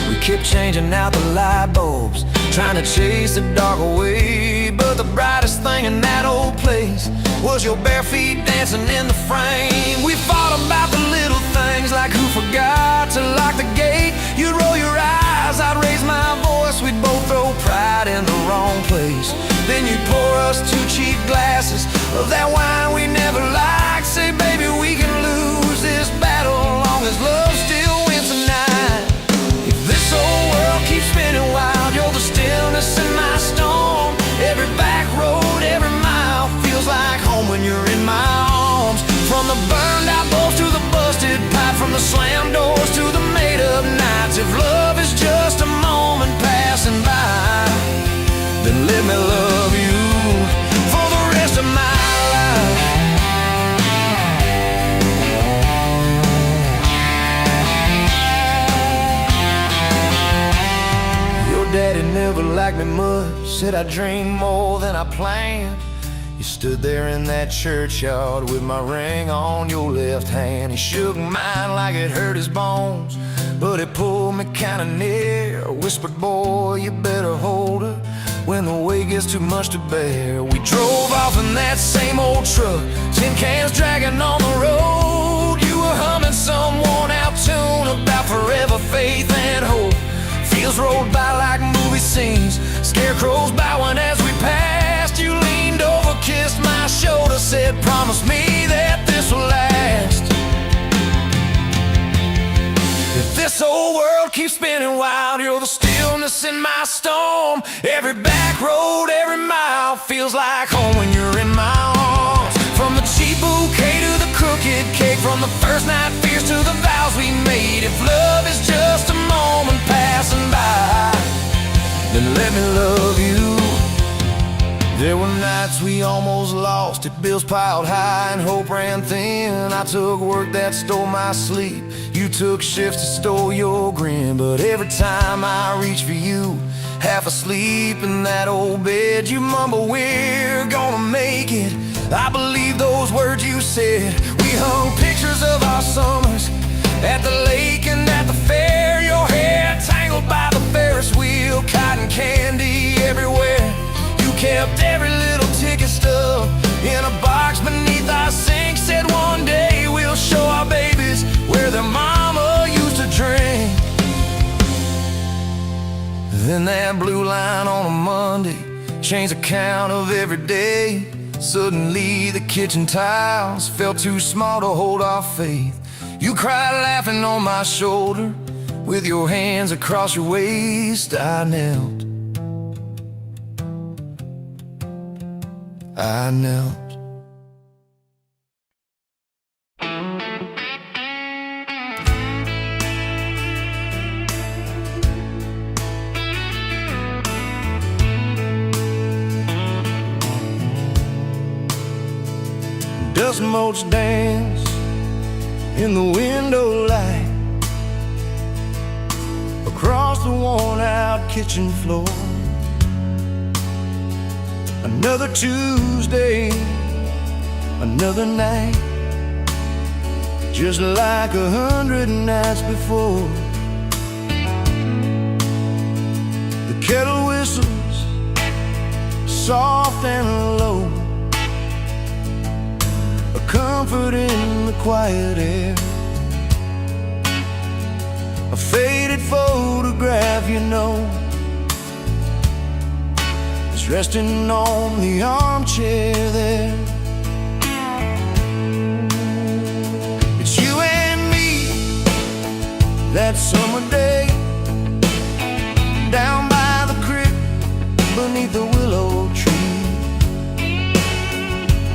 We kept changing out the light bulbs, trying to chase the dark away, but the brightest thing in that old place was your bare feet dancing in the frame. We fought about the little things, like who forgot to lock the gate. You'd roll your eyes, I'd raise my voice, we'd both throw pride in the wrong place. Then you'd pour us 2 cheap glasses of that wine we never liked. Say, baby, we can lose this battle long as love still wins tonight. If this old world keeps spinning wild, you're the stillness in my storm. Every back road, every mile feels like home when you're in my arms. From the burned out bulbs to the busted pipe, from the slam doors to the made up nights. If love is just a moment passing by, then let me love you for the rest of my life. Your daddy never liked me much, said I dreamed more than I planned. You stood there in that churchyard with my ring on your left hand. He shook mine like it hurt his bones, but he pulled me kinda near, whispered, boy, you better hold her when the weight gets too much to bear. We drove off in that same old truck, tin cans dragging on the road. You were humming some worn out tune about forever faith and hope. Fields rolled by like movie scenes, scarecrows bowing as we passed. You leaned over, kissed my shoulder, said, promise me that this will last. If this whole world keeps spinning wild, you're the stillness in my storm. Every back road, every mile feels like home when you're in my arms. From the cheap bouquet to the crooked cake, from the first night fears to the vows we made. If love is just a moment past, passing by, then let me love you. There were nights we almost lost it, bills piled high and hope ran thin. I took work that stole my sleep, you took shifts that stole your grin. But every time I reach for you, half asleep in that old bed, you mumble, we're gonna make it. I believe those words you said. We hung pictures of our summers at the lake and at the fair. Your hair tangled by the Ferris wheel, cotton candy everywhere. You kept every little ticket stub in a box beneath our sink. Said one day we'll show our babies where their mama used to drink. Then that blue line on a Monday changed the count of every day. Suddenly the kitchen tiles felt too small to hold our faith. You cried laughing on my shoulder, with your hands across your waist. I knelt. Dust motes dance in the window light across the worn-out kitchen floor. Another Tuesday, another night, just like 100 nights before. The kettle whistles, soft and low, a comfort in the quiet air. A faded photograph, you know, is resting on the armchair there. It's you and me, that summer day, down by the creek beneath the willow tree.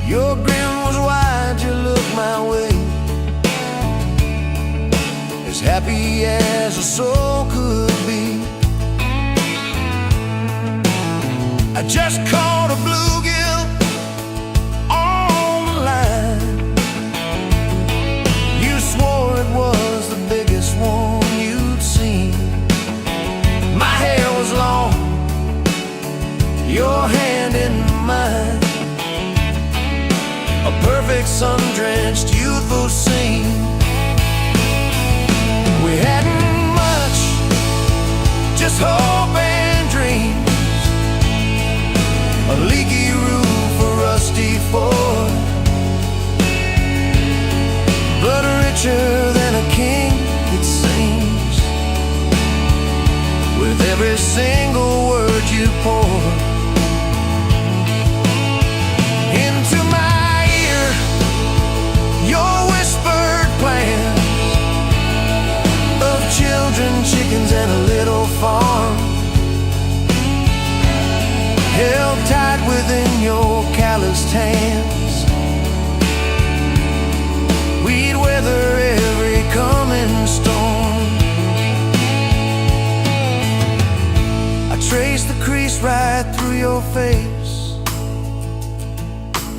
Your grin was wide, you looked my way, as happy as a soul could be. I just caught a bluegill on the line. You swore it was the biggest one you'd seen. My hair was long, your hand in mine, a perfect sun-drenched youthful scene. We hadn't much, just hope and dreams, a leaky roof, a rusty Ford, but richer than a king, it seems, with every single word you pour into my ear. Your whispered plans of children, chickens, and a little farm, held tight within your calloused hands. We'd weather every coming storm. I traced the crease right through your face,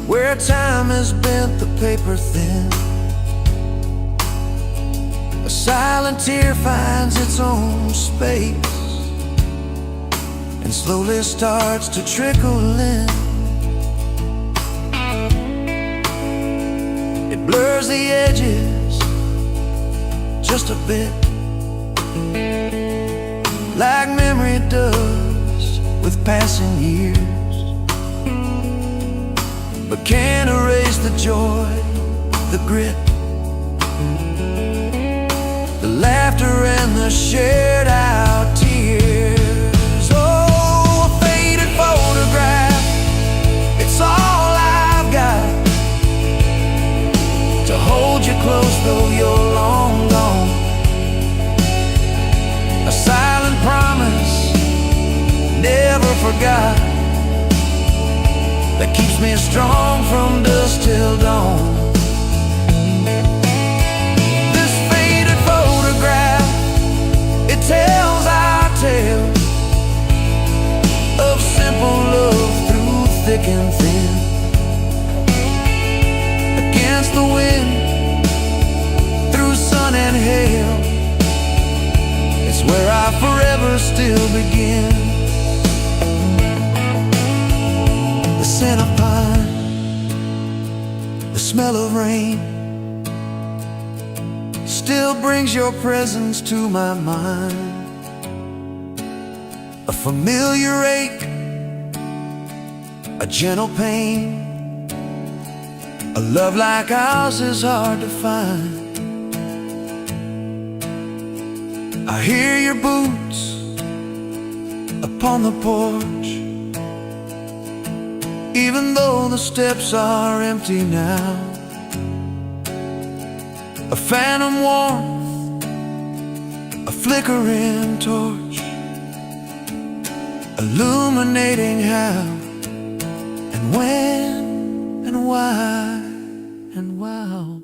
where time has bent the paper thin. A silent tear finds its own space and slowly starts to trickle in. It blurs the edges just a bit, like memory does with passing years, but can't erase the joy, the grit, the laughter and the shared out tears. Photograph, it's all I've got to hold you close though you're long gone. A silent promise, never forgot, that keeps me strong from dusk till dawn. This faded photograph, it tells our thick and thin. Against the wind, through sun and hail, it's where I forever still begin. The scent of pine, the smell of rain, still brings your presence to my mind. A familiar ache, a gentle pain, a love like ours is hard to find. I hear your boots upon the porch, even though the steps are empty now. A phantom warmth, a flickering torch, illuminating how and when and why and wow.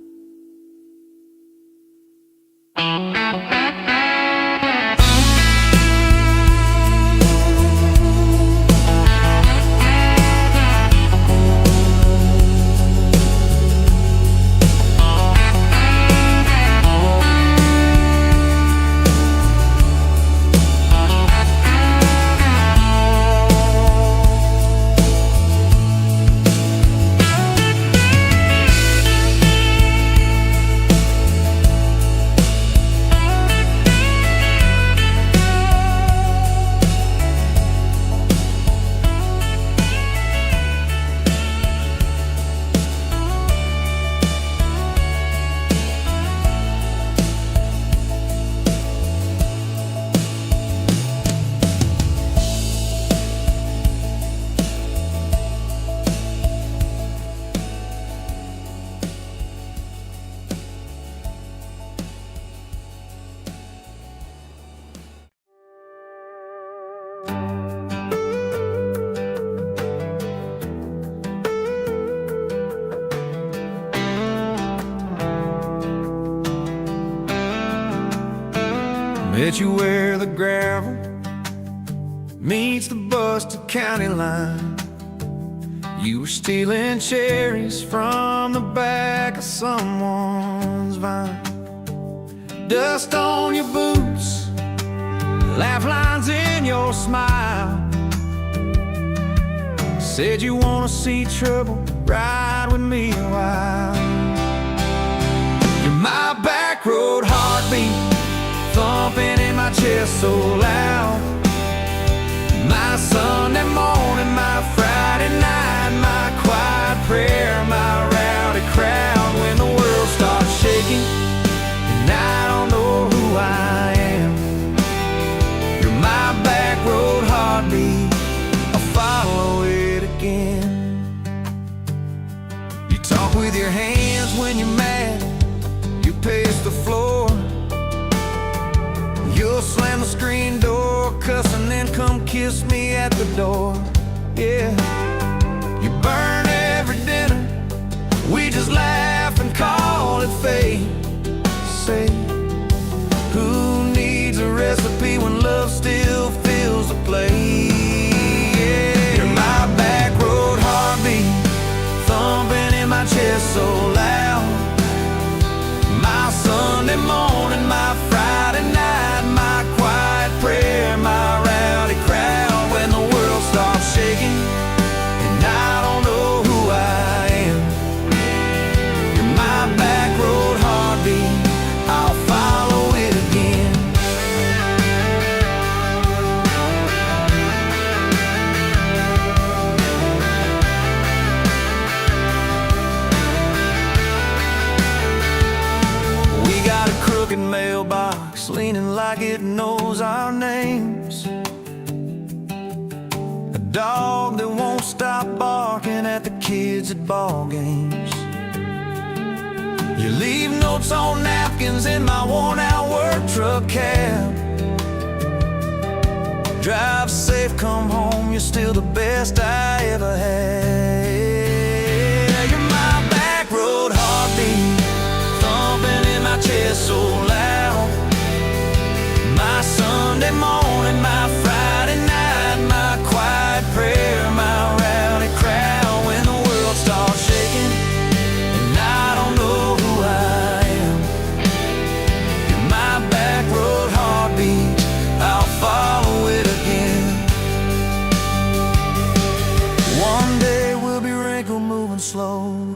Met you where the gravel meets the busted county line. You were stealing cherries from the back of someone's vine. Dust on your boots, laugh lines in your smile. Said you wanna see trouble, ride with me a while. You're my back road heartbeat, thumping in my chest so loud. My Sunday morning, my Friday night, my quiet prayer, my rowdy crowd. When the world starts shaking and I don't know who I am, you're my back road heartbeat, I'll follow it again. You talk with your hands when you're mad, you pace the floor. You'll slam the screen door, cuss, and then come kiss me at the door. Yeah, you burn every dinner, we just laugh and call it fate. Say, who needs a recipe when love still fills the plate? Yeah, you're my back road heartbeat, thumping in my chest so loud. My Sunday morning, my Friday night, my quiet prayer, my rowdy crowd. When the world starts shaking and I don't know who I am, you're my back road heartbeat, I'll follow it again. We got a crooked mailbox leaning like it knows our names, a dog that won't stop barking at the kids at ball games. You leave notes on napkins in my worn-out work truck cab. Drive safe, come home, you're still the best I ever had. You're my back road heartbeat, thumping in my chest so loud. My Sunday morning, my Friday night, my quiet prayer, my rowdy crowd.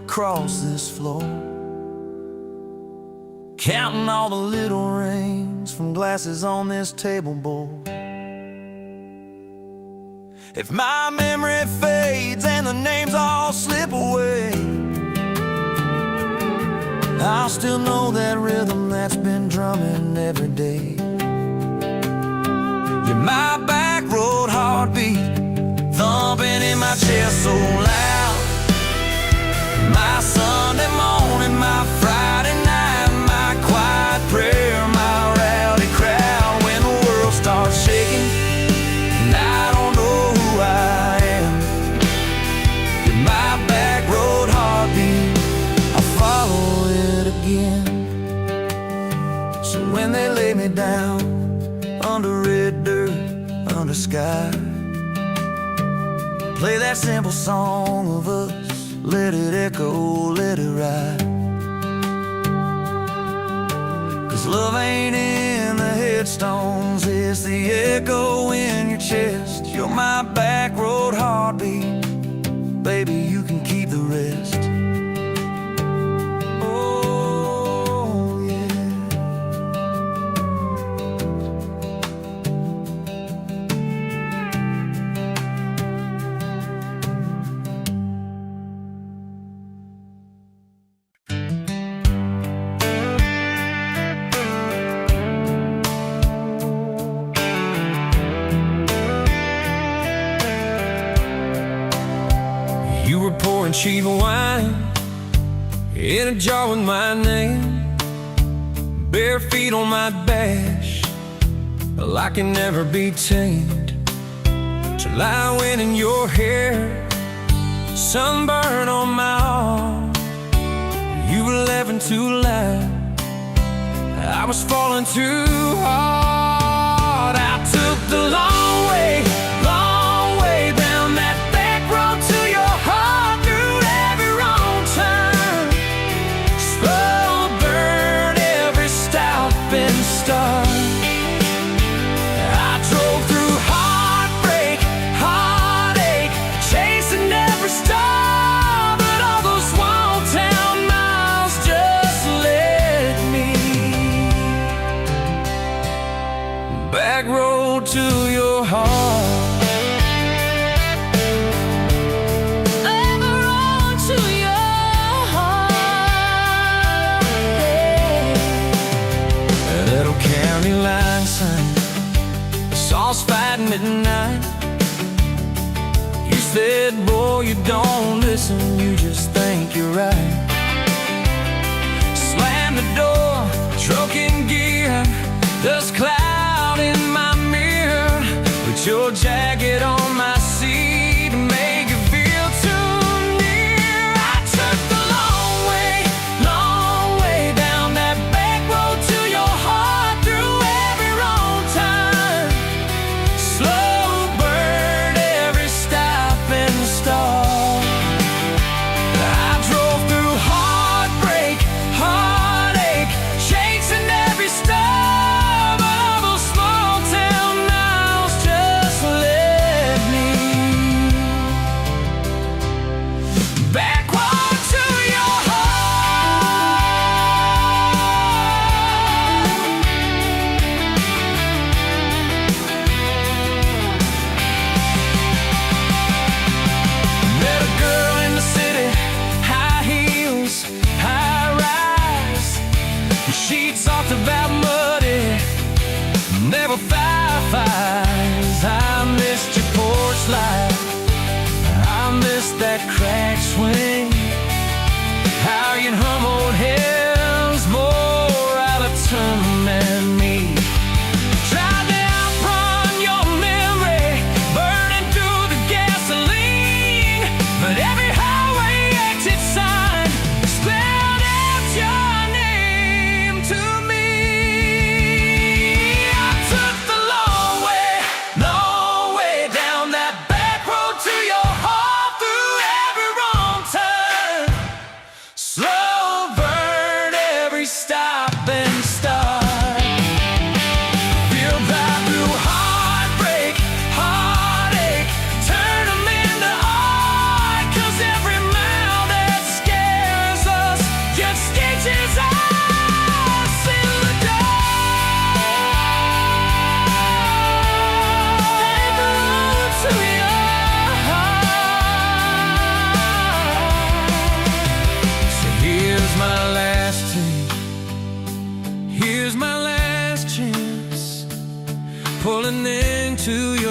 across this floor, counting all the little rings from glasses on this table board. If my memory fades and the names all slip away, I'll still know that rhythm that's been drumming every day. You're my back road heartbeat, thumping in my chest so loud. My Sunday morning, my Friday night, my quiet prayer, my rowdy crowd. When the world starts shaking and I don't know who I am, you're my back road heartbeat, I'll follow it again. So when they lay me down under red dirt, under sky, play that simple song of us, let it echo, let it ride. 'Cause love ain't in the headstones, it's the echo in your chest. You're my back road heartbeat, baby, you can keep the rest. Oh, yeah. You were pouring cheap wine in a jar with my name, bare feet on my dash, well, I can never be tamed. Till I went in your hair, sunburn on my arm. You were laughing too loud, I was falling too hard. I took the long way down that back road to your heart, through every wrong turn, slow burn every stop and start. I drove through heartbreak, heartache, chasing every star, but all those small town miles just led me back road to your heart. Line sign, Saul's fighting at night. You said, boy, you don't listen, you just think you're right. Slam the door, truck in gear, dust cloud in my mirror. Put your jacket on my seat, make it feel too near. I took the long way down that back road to your heart, through every wrong turn, slow burn every stop and start. I drove through heartbreak, heartache, chasing every star, but all those small town miles just led me backward to your Met a girl in the city, high heels, high rise. She talked about muddy, never fireflies. I missed your porch light, I missed that crack swing. How you hum old hymns more out of tune than me. Tried to outrun your memory, burning through the gasoline, but every highway exit sign spelled out your name to me. I took the long way down that back road to your heart, through every wrong turn, slow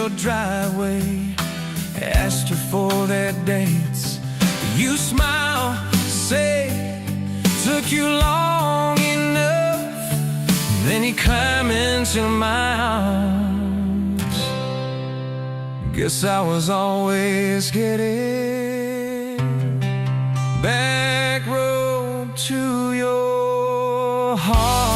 your driveway, asked her for that dance. You smile, say, took you long enough. Then you climb into my arms. Guess I was always getting back road to your heart.